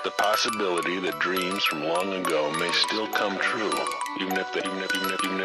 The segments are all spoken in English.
The possibility that dreams from long ago may still come true, even if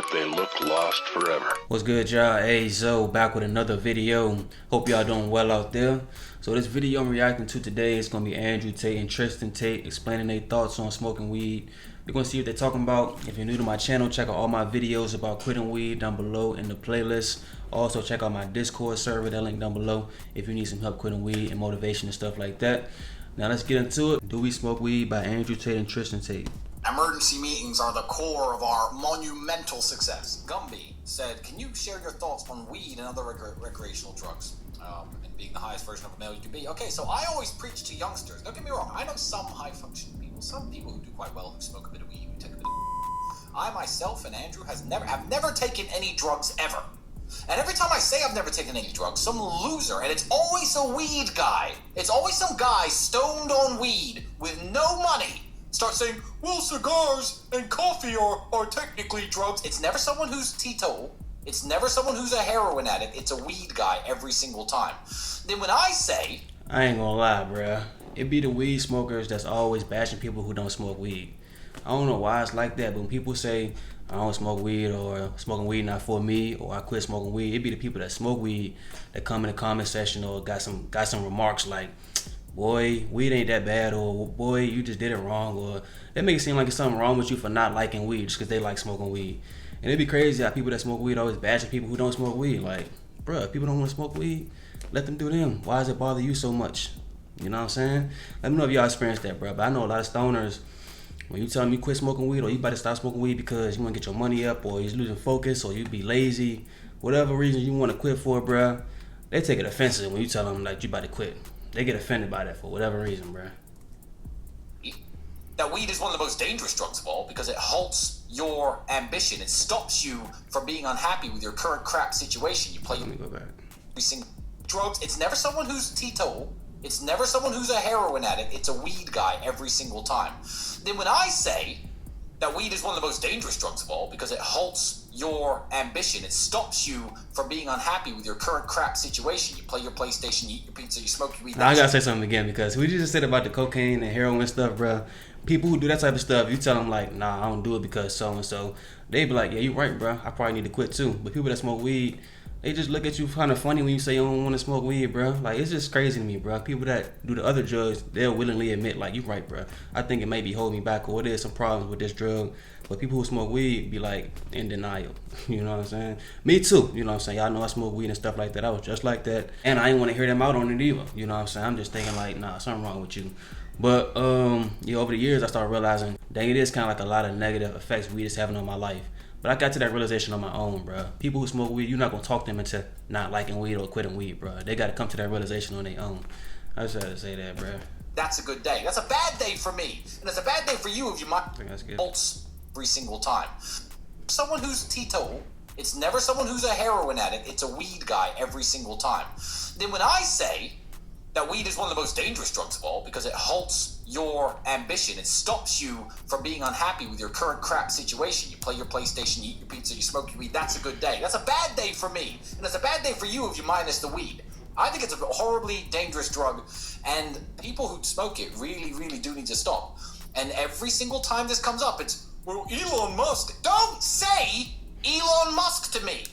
they look lost forever. What's good, y'all? Ayezo back with another video. Hope y'all doing well out there. So this video I'm reacting to today is gonna be Andrew Tate and Tristan Tate explaining their thoughts on smoking weed. We're gonna see what they're talking about. If you're new to my channel, check out all my videos about quitting weed down below in the playlist. Also check out my Discord server, that link down below, if you need some help quitting weed and motivation and stuff like that. Now let's get into it. Do We Smoke Weed by Andrew Tate and Tristan Tate. Emergency meetings are the core of our monumental success. Gumby said, can you share your thoughts on weed and other recreational drugs? And being the highest version of a male you can be. Okay, so I always preach to youngsters. Don't get me wrong, I know some high-functioning people, some people who do quite well who smoke a bit of weed, who take a bit of I myself and Andrew have never taken any drugs ever. And every time I say I've never taken any drugs, some loser, and it's always a weed guy. It's always some guy stoned on weed with no money starts saying, well, cigars and coffee are technically drugs. It's never someone who's teetotal. It's never someone who's a heroin addict. It's a weed guy every single time. Then when I say... I ain't gonna lie, bruh. It be the weed smokers that's always bashing people who don't smoke weed. I don't know why it's like that, but when people say, I don't smoke weed, or smoking weed not for me, or I quit smoking weed, it be the people that smoke weed that come in the comment section or got some remarks like, boy, weed ain't that bad, or boy, you just did it wrong, or they make it seem like it's something wrong with you for not liking weed just because they like smoking weed. And it'd be crazy how people that smoke weed always bashing people who don't smoke weed. Like, bruh, people don't want to smoke weed, let them do them. Why does it bother you so much? You know what I'm saying? Let me know if y'all experienced that, bruh. But I know a lot of stoners, when you tell them you quit smoking weed or you about to stop smoking weed because you want to get your money up or you're losing focus or you be lazy, whatever reason you want to quit for, bruh, they take it offensive when you tell them like you about to quit. They get offended by that for whatever reason, bruh. That weed is one of the most dangerous drugs of all because it halts your ambition. It stops you from being unhappy with your current crap situation. You play Let me go back. every single drugs. It's never someone who's teetotal. It's never someone who's a heroin addict. It's a weed guy every single time. Then when I say that weed is one of the most dangerous drugs of all because it halts your ambition, it stops you from being unhappy with your current crap situation. You play your PlayStation, you eat your pizza, you smoke your weed. Now I gotta say something again because we just said about the cocaine and heroin stuff, bruh. People who do that type of stuff, you tell them like, nah, I don't do it because so and so. They be like, yeah, you right, bruh. I probably need to quit too. But people that smoke weed, they just look at you kind of funny when you say you don't want to smoke weed, bro. Like, it's just crazy to me, bro. People that do the other drugs, they'll willingly admit, like, you right, bro. I think it may be holding me back or there's some problems with this drug. But people who smoke weed be, like, in denial. You know what I'm saying? Me too. You know what I'm saying? Y'all know I smoke weed and stuff like that. I was just like that. And I ain't want to hear them out on it either. You know what I'm saying? I'm just thinking, like, nah, something wrong with you. But, yeah, over the years, I started realizing, dang, it is kind of like a lot of negative effects weed is having on my life. But I got to that realization on my own, bro. People who smoke weed, you're not going to talk them into not liking weed or quitting weed, bro. They got to come to that realization on their own. I just had to say that, bro. That's a good day. That's a bad day for me. And it's a bad day for you if you might bolts every single time. Someone who's teetotal, it's never someone who's a heroin addict. It's a weed guy every single time. Then when I say that weed is one of the most dangerous drugs of all because it halts your ambition. It stops you from being unhappy with your current crap situation. You play your PlayStation, you eat your pizza, you smoke your weed. That's a good day. That's a bad day for me. And it's a bad day for you if you minus the weed. I think it's a horribly dangerous drug, and people who smoke it really, really do need to stop. And every single time this comes up, it's, well, Elon Musk. Don't say Elon Musk to me.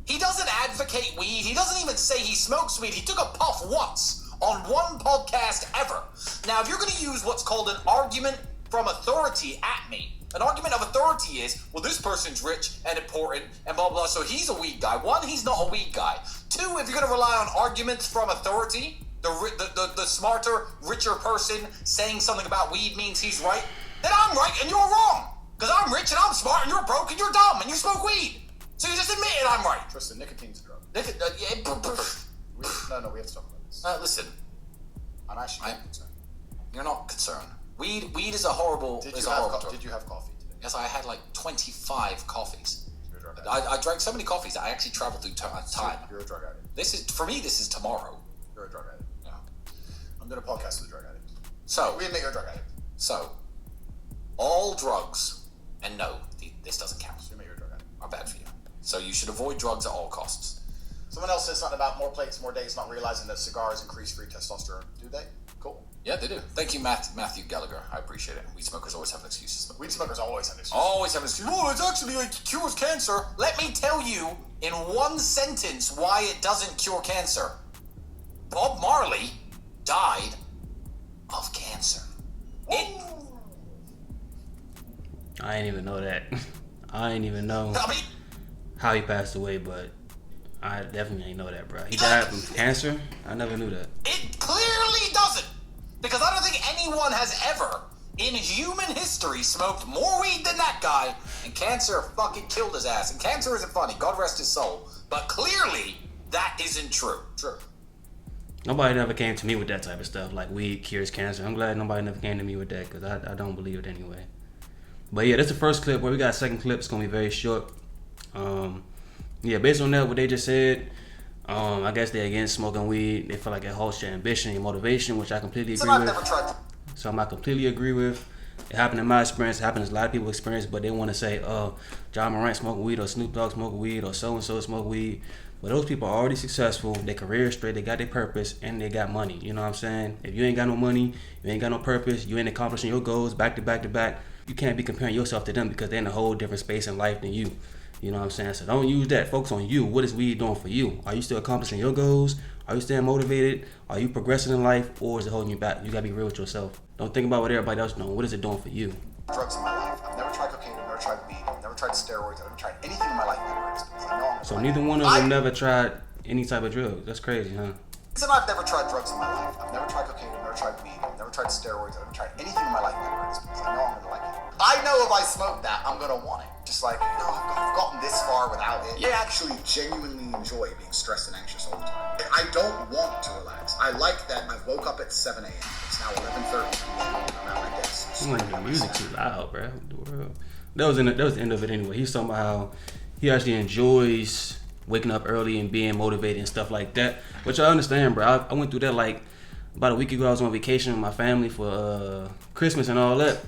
He doesn't advocate weed. He doesn't even say he smokes weed. He took a puff once on one podcast ever. Now, if you're going to use what's called an argument from authority at me, an argument of authority is, well, this person's rich and important and blah, blah, so he's a weed guy. One, he's not a weed guy. Two, if you're going to rely on arguments from authority, the smarter, richer person saying something about weed means he's right, then I'm right and you're wrong. Because I'm rich and I'm smart and you're broke and you're dumb and you smoke weed. So you just admit it, I'm right. Tristan, nicotine's a drug. No, we have to talk about this. Listen, I'm actually concerned. You're not concerned. Weed is a horrible. Did you have coffee today? Yes, I had like 25 coffees. You're a drug addict. I drank so many coffees that I actually traveled through time. You're a drug addict. This is tomorrow. You're a drug addict. Yeah. I'm doing a podcast with a drug addict. So We admit you're a drug addict. So all drugs, and no, this doesn't count, So you admit you're a drug addict. are bad for you. So you should avoid drugs at all costs. Someone else said something about more plates, more days, not realizing that cigars increase free testosterone. Do they? Cool. Yeah, they do. Thank you, Matthew Gallagher. I appreciate it. Weed smokers always have an excuse to smoke. Weed smokers always have excuses. Always have an excuse. Oh, it's actually like cures cancer. Let me tell you in one sentence why it doesn't cure cancer. Bob Marley died of cancer. I ain't even know that. I ain't even know I mean, how he passed away, but I definitely ain't know that, bro. He died from cancer? I never knew that. it clearly doesn't. Because I don't think anyone has ever, in human history, smoked more weed than that guy, and cancer fucking killed his ass. And cancer isn't funny, God rest his soul. But clearly, that isn't true. True. Nobody never came to me with that type of stuff, like weed cures cancer. I'm glad nobody never came to me with that, because I don't believe it anyway. But yeah, that's the first clip. Where we got a second clip. It's going to be very short. Yeah, based on that, what they just said, I guess they're against smoking weed. They feel like it halts your ambition, your motivation, which I completely agree with. Something I completely agree with. It happened in my experience. It happened in a lot of people's experience, but they want to say, John Morant smoking weed, or Snoop Dogg smoking weed, or so-and-so smoke weed. But those people are already successful. Their career is straight. They got their purpose, and they got money. You know what I'm saying? If you ain't got no money, you ain't got no purpose, you ain't accomplishing your goals back to back to back, you can't be comparing yourself to them because they're in a whole different space in life than you. You know what I'm saying? So don't use that. Focus on you. What is weed doing for you? Are you still accomplishing your goals? Are you staying motivated? Are you progressing in life? Or is it holding you back? You gotta be real with yourself. Don't think about what everybody else doing. What is it doing for you? Drugs in my life. I've never tried cocaine. I've never tried weed. I've never tried steroids. I've never tried anything in my life ever. Because I know I'm So neither one of them never tried any type of drugs. That's crazy, huh? Reason I've never tried drugs in my life. I've never tried cocaine. I've never tried weed. I've never tried steroids. I've never tried anything in my life ever. Because I know I'm gonna like it. I know if I smoke that, I'm gonna want it. Just like, you know, I've gotten this far without it. I actually genuinely enjoy being stressed and anxious all the time. I don't want to relax. I like that I woke up at 7 a.m. It's now 11:30 p.m. and I'm at my desk. I'm like, the music too loud, bro. What the world? That was the end of it anyway. He's talking about how he actually enjoys waking up early and being motivated and stuff like that, which I understand, bro. I went through that like about a week ago. I was on vacation with my family for Christmas and all that,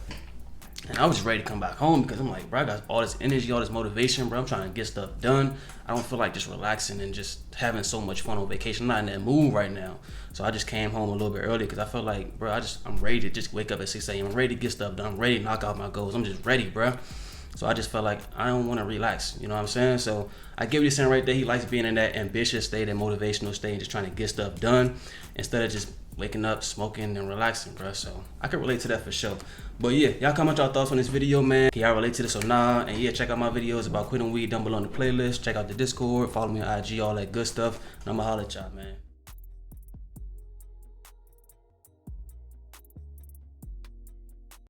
and I was just ready to come back home because I'm like, bro, I got all this energy, all this motivation, bro. I'm trying to get stuff done. I don't feel like just relaxing and just having so much fun on vacation. I'm not in that mood right now, so I just came home a little bit early because I felt like, bro, I'm ready to just wake up at 6 a.m. I'm ready to get stuff done. I'm ready to knock out my goals. I'm just ready, bro. So I just felt like I don't want to relax, you know what I'm saying? So I get what he's saying right there. He likes being in that ambitious state, that motivational state, just trying to get stuff done instead of just waking up, smoking, and relaxing, bro. So I can relate to that for sure. But yeah, y'all comment y'all thoughts on this video, man. Can y'all relate to this or not? And yeah, check out my videos about quitting weed down below in the playlist. Check out the Discord, follow me on IG, all that good stuff. And I'ma holler at y'all, man.